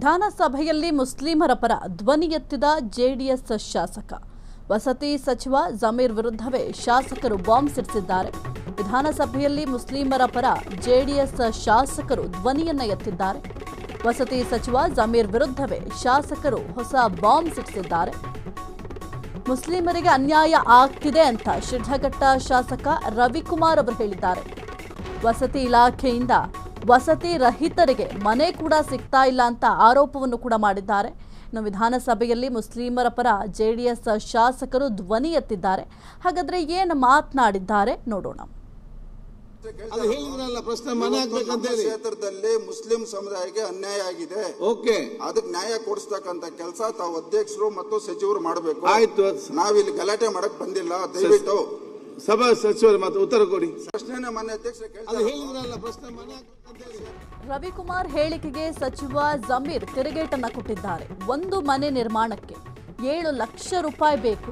ವಿಧಾನಸಭೆಯಲ್ಲಿ ಮುಸ್ಲಿಮರ ಪರ ಧ್ವನಿ ಎತ್ತಿದ ಜೆಡಿಎಸ್ ಶಾಸಕ. ವಸತಿ ಸಚಿವ ಜಮೀರ್ ವಿರುದ್ಧವೇ ಶಾಸಕರು ಬಾಂಬ್ ಸಿಡಿಸಿದ್ದಾರೆ. ವಿಧಾನಸಭೆಯಲ್ಲಿ ಮುಸ್ಲಿಮರ ಪರ ಜೆಡಿಎಸ್ ಶಾಸಕರು ಧ್ವನಿಯನ್ನ ಎತ್ತಿದ್ದಾರೆ. ವಸತಿ ಸಚಿವ ಜಮೀರ್ ವಿರುದ್ಧವೇ ಶಾಸಕರು ಹೊಸ ಬಾಂಬ್ ಸಿಡಿಸಿದ್ದಾರೆ. ಮುಸ್ಲಿಮರಿಗೆ ಅನ್ಯಾಯ ಆಗ್ತಿದೆ ಅಂತ ಶಿಡ್ಲಘಟ್ಟ ಶಾಸಕ ರವಿಕುಮಾರ್ ಅವರು ಹೇಳಿದ್ದಾರೆ. ವಸತಿ ಇಲಾಖೆಯಿಂದ ವಸತಿ ರಹಿತರಿಗೆ ಮನೆ ಕೂಡ ಸಿಗ್ತಾ ಇಲ್ಲ ಅಂತ ಆರೋಪವನ್ನು ಕೂಡ ಮಾಡಿದ್ದಾರೆ. ಇನ್ನು ವಿಧಾನಸಭೆಯಲ್ಲಿ ಮುಸ್ಲಿಮರ ಪರ ಜೆಡಿಎಸ್ ಶಾಸಕರು ಧ್ವನಿ ಎತ್ತಿದ್ದಾರೆ. ಹಾಗಾದ್ರೆ ಏನು ಮಾತನಾಡಿದ್ದಾರೆ ನೋಡೋಣ. ಕ್ಷೇತ್ರದಲ್ಲಿ ಮುಸ್ಲಿಂ ಸಮುದಾಯಕ್ಕೆ ಅನ್ಯಾಯ ಆಗಿದೆ. ಅದಕ್ಕೆ ನ್ಯಾಯ ಕೊಡಿಸ್ತಕ್ಕಂತ ಕೆಲಸ ತಾವು ಅಧ್ಯಕ್ಷರು ಮತ್ತು ಸಚಿವರು ಮಾಡಬೇಕು. ಆಯ್ತು, ನಾವಿಲ್ಲಿ ಗಲಾಟೆ ಮಾಡಕ್ ಬಂದಿಲ್ಲ. ದಯವಿಟ್ಟು ಸಭಾ ಸಚಿವರು ಮತ್ತು ಉತ್ತರ ಕೊಡಿ. ಪ್ರಶ್ನೆ ಮಾನ್ಯ ಅಧ್ಯಕ್ಷರೇ ರವಿಕುಮಾರ್ ಹೇಳಿಕೆಗೆ ಸಚಿವ ಜಮೀರ್ ತಿರುಗೇಟನ್ನ ಕೊಟ್ಟಿದ್ದಾರೆ. ಒಂದು ಮನೆ ನಿರ್ಮಾಣಕ್ಕೆ 7 ಲಕ್ಷ ರೂಪಾಯಿ ಬೇಕು.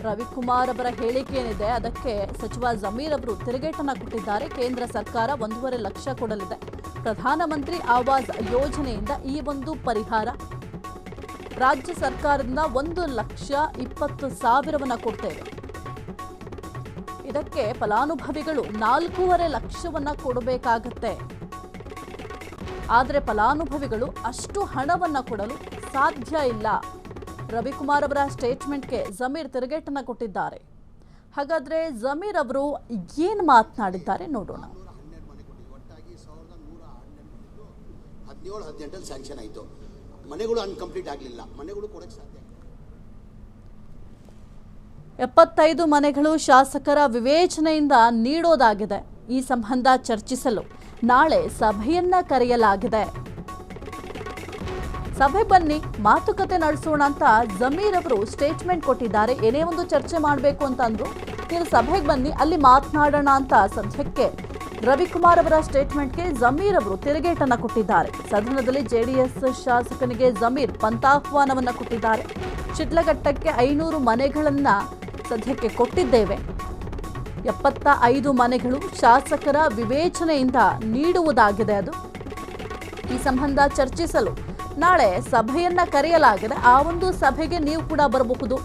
ರವಿಕುಮಾರ್ ಅವರ ಹೇಳಿಕೆ ಏನಿದೆ ಅದಕ್ಕೆ ಸಚಿವ ಜಮೀರ್ ಅವರು ತಿರುಗೇಟನ್ನ ಕೊಟ್ಟಿದ್ದಾರೆ. ಕೇಂದ್ರ ಸರ್ಕಾರ 1.5 ಲಕ್ಷ ಕೊಡಲಿದೆ. ಪ್ರಧಾನಮಂತ್ರಿ ಆವಾಸ್ ಯೋಜನೆಯಿಂದ ಈ ಒಂದು ಪರಿಹಾರ. ರಾಜ್ಯ ಸರ್ಕಾರದಿಂದ 1,20,000 ಕೊಡ್ತೇವೆ. ಇದಕ್ಕೆ ಫಲಾನುಭವಿಗಳು 4.5 ಲಕ್ಷವನ್ನ ಕೊಡಬೇಕಾಗತ್ತೆ. ಆದರೆ ಫಲಾನುಭವಿಗಳು ಅಷ್ಟು ಹಣವನ್ನ ಕೊಡಲು ಸಾಧ್ಯ ಇಲ್ಲ. ರವಿಕುಮಾರ್ ಅವರ ಸ್ಟೇಟ್ಮೆಂಟ್ಗೆ ಜಮೀರ್ ತಿರುಗೇಟನ್ನ ಕೊಟ್ಟಿದ್ದಾರೆ. ಹಾಗಾದ್ರೆ ಜಮೀರ್ ಅವರು ಏನು ಮಾತನಾಡಿದ್ದಾರೆ ನೋಡೋಣ. 17-18 ಸ್ಯಾಂಕ್ಷನ್ ಆಯಿತು. ಮನೆಗಳು ಅನ್ಕಂಪ್ಲೀಟ್ ಆಗಲಿಲ್ಲ. ಮನೆಗಳು ಕೊಡಕ್ಕೆ ಸಾಧ್ಯ. 75 ಮನೆಗಳು ಶಾಸಕರ ವಿವೇಚನೆಯಿಂದ ನೀಡೋದಾಗಿದೆ. ಈ ಸಂಬಂಧ ಚರ್ಚಿಸಲು ನಾಳೆ ಸಭೆಯನ್ನ ಕರೆಯಲಾಗಿದೆ. ಸಭೆ ಬನ್ನಿ, ಮಾತುಕತೆ ನಡೆಸೋಣ ಅಂತ ಜಮೀರ್ ಅವರು ಸ್ಟೇಟ್ಮೆಂಟ್ ಕೊಟ್ಟಿದ್ದಾರೆ. ಏನೇ ಒಂದು ಚರ್ಚೆ ಮಾಡಬೇಕು ಅಂತ ಅಂದ್ರು, ನೀವು ಸಭೆಗೆ ಬನ್ನಿ, ಅಲ್ಲಿ ಮಾತನಾಡೋಣ ಅಂತ ಸದ್ಯಕ್ಕೆ ರವಿಕುಮಾರ್ ಅವರ ಸ್ಟೇಟ್ಮೆಂಟ್ಗೆ ಜಮೀರ್ ಅವರು ತಿರುಗೇಟನ್ನ ಕೊಟ್ಟಿದ್ದಾರೆ. ಸದನದಲ್ಲಿ ಜೆಡಿಎಸ್ ಶಾಸಕನಿಗೆ ಜಮೀರ್ ಪಂಥಾಹ್ವಾನವನ್ನ ಕೊಟ್ಟಿದ್ದಾರೆ. ಶಿಡ್ಲಘಟ್ಟಕ್ಕೆ 500 ಮನೆಗಳನ್ನ ಸದ್ಯಕ್ಕೆ ಕೊಟ್ಟಿದ್ದೇವೆ. 75 ಮನೆಗಳು ಶಾಸಕರ ವಿವೇಚನೆಯಿಂದ ನೀಡುವುದಾಗಿದೆ. ಅದು ಈ ಸಂಬಂಧ ಚರ್ಚಿಸಲು ನಾಳೆ ಸಭೆಯನ್ನ ಕರೆಯಲಾಗಿದೆ. ಆ ಒಂದು ಸಭೆಗೆ ನೀವು ಕೂಡ ಬರಬಹುದು.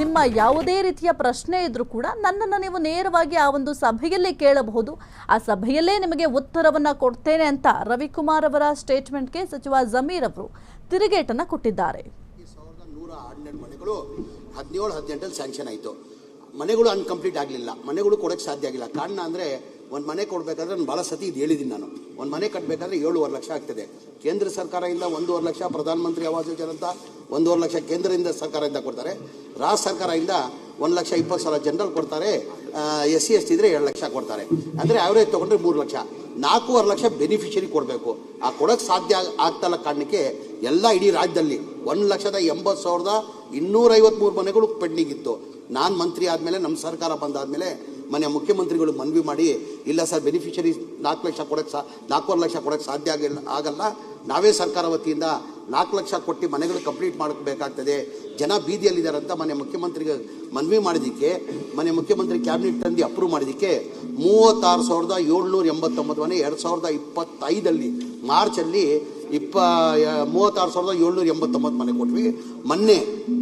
ನಿಮ್ಮ ಯಾವುದೇ ರೀತಿಯ ಪ್ರಶ್ನೆ ಇದ್ರೂ ಕೂಡ ನನ್ನನ್ನು ನೀವು ನೇರವಾಗಿ ಆ ಒಂದು ಸಭೆಯಲ್ಲಿ ಕೇಳಬಹುದು. ಆ ಸಭೆಯಲ್ಲೇ ನಿಮಗೆ ಉತ್ತರವನ್ನ ಕೊಡ್ತೇನೆ ಅಂತ ರವಿಕುಮಾರ್ ಅವರ ಸ್ಟೇಟ್ಮೆಂಟ್ಗೆ ಸಚಿವ ಜಮೀರ್ ಅವರು ತಿರುಗೇಟನ್ನ ಕೊಟ್ಟಿದ್ದಾರೆ. 1112 ಮನೆಗಳು 17-18 ಸ್ಯಾಂಕ್ಷನ್ ಆಯಿತು. ಮನೆಗಳು ಅನ್ಕಂಪ್ಲೀಟ್ ಆಗಲಿಲ್ಲ. ಮನೆಗಳು ಕೊಡಕ್ಕೆ ಸಾಧ್ಯ ಆಗಿಲ್ಲ. ಕಾರಣ ಅಂದರೆ ಒಂದು ಮನೆ ಕೊಡಬೇಕಾದ್ರೆ ನಾನು ಭಾಳ ಸತಿ ಇದು ಹೇಳಿದ್ದೀನಿ. ನಾನು ಒಂದು ಮನೆ ಕಟ್ಟಬೇಕಾದ್ರೆ 7.5 ಲಕ್ಷ ಆಗ್ತದೆ. ಕೇಂದ್ರ ಸರ್ಕಾರದಿಂದ 1.5 ಲಕ್ಷ, ಪ್ರಧಾನಮಂತ್ರಿ ಆವಾಸ್ ಯೋಜನೆ ಅಂತ 1.5 ಲಕ್ಷ ಕೇಂದ್ರದಿಂದ ಸರ್ಕಾರದಿಂದ ಕೊಡ್ತಾರೆ. ರಾಜ್ಯ ಸರ್ಕಾರದಿಂದ 1,20,000 ಜನರಲ್ ಕೊಡ್ತಾರೆ. SC ST ಇದ್ರೆ 7 ಲಕ್ಷ ಕೊಡ್ತಾರೆ. ಅಂದರೆ ಆವ್ರೇಜ್ ತೊಗೊಂಡ್ರೆ 3 ಲಕ್ಷ. 4.5 ಲಕ್ಷ ಬೆನಿಫಿಷರಿ ಕೊಡಬೇಕು. ಆ ಕೊಡೋಕ್ಕೆ ಸಾಧ್ಯ ಆಗ್ತಲ್ಲ ಕಾರಣಕ್ಕೆ ಎಲ್ಲ ಇಡೀ ರಾಜ್ಯದಲ್ಲಿ 1,80,253 ಮನೆಗಳು ಪೆಂಡಿಂಗ್ ಇತ್ತು. ನಾನು ಮಂತ್ರಿ ಆದಮೇಲೆ, ನಮ್ಮ ಸರ್ಕಾರ ಬಂದಾದಮೇಲೆ ಮನೆ ಮುಖ್ಯಮಂತ್ರಿಗಳು ಮನವಿ ಮಾಡಿ, ಇಲ್ಲ ಸರ್ ಬೆನಿಫಿಷರಿ 4 ಲಕ್ಷ ಕೊಡೋಕ್ಕೆ 4.5 ಲಕ್ಷ ಕೊಡೋಕ್ಕೆ ಸಾಧ್ಯ ಆಗಲ್ಲ, ನಾವೇ ಸರ್ಕಾರ ವತಿಯಿಂದ 4 ಲಕ್ಷ ಕೊಟ್ಟು ಮನೆಗಳು ಕಂಪ್ಲೀಟ್ ಮಾಡಬೇಕಾಗ್ತದೆ, ಜನ ಬೀದಿಯಲ್ಲಿದ್ದಾರೆ ಅಂತ ಮನೆ ಮುಖ್ಯಮಂತ್ರಿಗೆ ಮನವಿ ಮಾಡಿದ್ದಕ್ಕೆ ಮನೆ ಮುಖ್ಯಮಂತ್ರಿ ಕ್ಯಾಬಿನೆಟ್ ತಂದು ಅಪ್ರೂವ್ ಮಾಡಿದ್ದಕ್ಕೆ 36,789 ಮನೆ 2025 ಮಾರ್ಚಲ್ಲಿ 36,789 ಮನೆ ಕೊಟ್ವಿ. ಮೊನ್ನೆ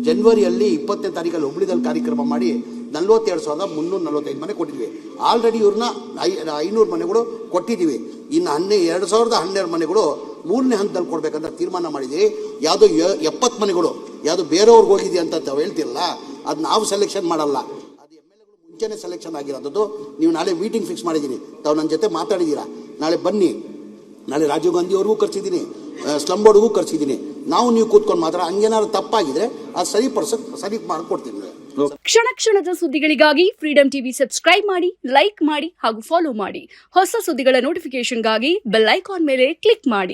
ಜನವರಿಯಲ್ಲಿ 20ನೇ ತಾರೀಕಲ್ಲಿ ಹುಬ್ಳಿದಲ್ಲಿ ಕಾರ್ಯಕ್ರಮ ಮಾಡಿ 42,345 ಮನೆ ಕೊಟ್ಟಿದ್ವಿ. ಆಲ್ರೆಡಿ ಇವ್ರನ್ನ 500 ಮನೆಗಳು ಕೊಟ್ಟಿದ್ದೀವಿ. ಇನ್ನು 2012 ಮನೆಗಳು 3ನೇ ಹಂತದಲ್ಲಿ ಕೊಡ್ಬೇಕಂತ ತೀರ್ಮಾನ ಮಾಡಿದ್ದೀವಿ. ಯಾವುದೋ 70 ಮನೆಗಳು ಯಾವುದೋ ಬೇರೆಯವ್ರಿಗೆ ಹೋಗಿದೆ ಅಂತ ತಾವು ಹೇಳ್ತಿರಲ್ಲ, ಅದು ನಾವು ಸೆಲೆಕ್ಷನ್ ಮಾಡಲ್ಲ. ಅದು MLAಗಳು ಮುಂಚೆನೇ ಸೆಲೆಕ್ಷನ್ ಆಗಿರೋದು. ನೀವು ನಾಳೆ ಮೀಟಿಂಗ್ ಫಿಕ್ಸ್ ಮಾಡಿದ್ದೀನಿ. ತಾವು ನನ್ನ ಜೊತೆ ಮಾತಾಡಿದ್ದೀರಾ. ನಾಳೆ ಬನ್ನಿ. ನಾಳೆ ರಾಜೀವ್ ಗಾಂಧಿ ಅವ್ರಿಗೂ ಕರ್ಸಿದ್ದೀನಿ, ಸ್ಲಮ್ ಬೋರ್ಡ್ಗೂ ಕರ್ಸಿದ್ದೀನಿ. ನೀವು ಕೂತ್ಕೊಂಡು ಮಾತ್ರ ಹಂಗೇನಾದ್ರು ತಪ್ಪಾಗಿದ್ರೆ ಅದು ಸರಿ ಮಾಡಿಕೊಡ್ತೀನಿ. ಕ್ಷಣ ಕ್ಷಣದ ಸುದ್ದಿಗಳಿಗಾಗಿ ಫ್ರೀಡಂ ಟಿವಿ ಸಬ್ಸ್ಕ್ರೈಬ್ ಮಾಡಿ, ಲೈಕ್ ಮಾಡಿ ಹಾಗೂ ಫಾಲೋ ಮಾಡಿ. ಹೊಸ ಸುದ್ದಿಗಳ ನೋಟಿಫಿಕೇಶನ್ಗಾಗಿ ಬೆಲ್ ಐಕಾನ್ ಮೇಲೆ ಕ್ಲಿಕ್ ಮಾಡಿ.